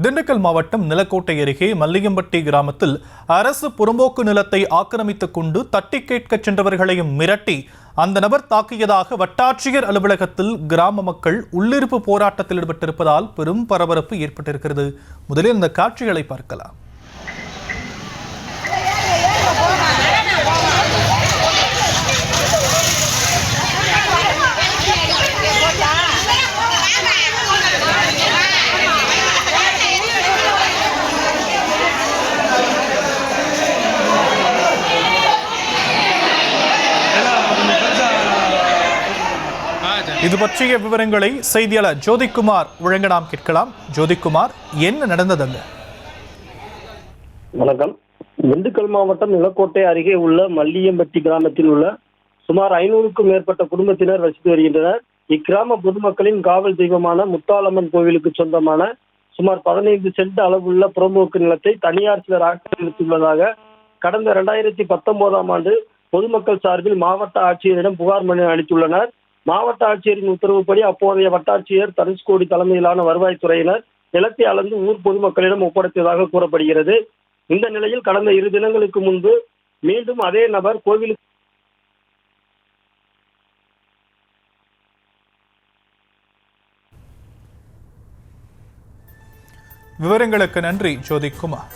திண்டுக்கல் மாவட்டம் நிலக்கோட்டை அருகே மல்லியம்பட்டி கிராமத்தில் அரசு புறம்போக்கு நிலத்தை ஆக்கிரமித்துக் கொண்டு தட்டி கேட்க சென்றவர்களையும் மிரட்டி அந்த நபர் தாக்கியதாக வட்டாட்சியர் அலுவலகத்தில் கிராம மக்கள் உள்ளிருப்பு போராட்டத்தில் ஈடுபட்டிருப்பதால் பெரும் பரபரப்பு ஏற்பட்டிருக்கிறது. முதலில் இந்த காட்சிகளை பார்க்கலாம். இது பற்றிய விவரங்களை செய்தியாளர் ஜோதிக்குமார் வழங்க நாம் கேட்கலாம். ஜோதிக்குமார், என்ன நடந்தது? வணக்கம். திண்டுக்கல் மாவட்டம் நிலக்கோட்டை அருகே உள்ள மல்லியம்பட்டி கிராமத்தில் உள்ள சுமார் 500க்கும் மேற்பட்ட குடும்பத்தினர் வசித்து வருகின்றனர். இக்கிராம பொதுமக்களின் காவல் தெய்வமான முத்தாலம்மன் கோவிலுக்கு சொந்தமான சுமார் 15 சென்ட் அளவுள்ள புறம்போக்கு நிலத்தை தனியார் சிலர் ஆக்கிரமித்துள்ளதாக கடந்த 2019ஆம் ஆண்டு பொதுமக்கள் சார்பில் மாவட்ட ஆட்சியரிடம் புகார் மனு அளித்துள்ளனர். மாவட்ட ஆட்சியரின் உத்தரவுப்படி அப்போதைய வட்டாட்சியர் தனுஷ்கோடி தலைமையிலான வருவாய்த்துறையினர் நிலத்தை அளந்து ஊர் பொதுமக்களிடம் ஒப்படைத்ததாக கூறப்படுகிறது. இந்த நிலையில் கடந்த 2 தினங்களுக்கு முன்பு மீண்டும் அதே நபர் கோவிலுக்கு விவரங்களுக்கு நன்றி ஜோதிக்குமார்.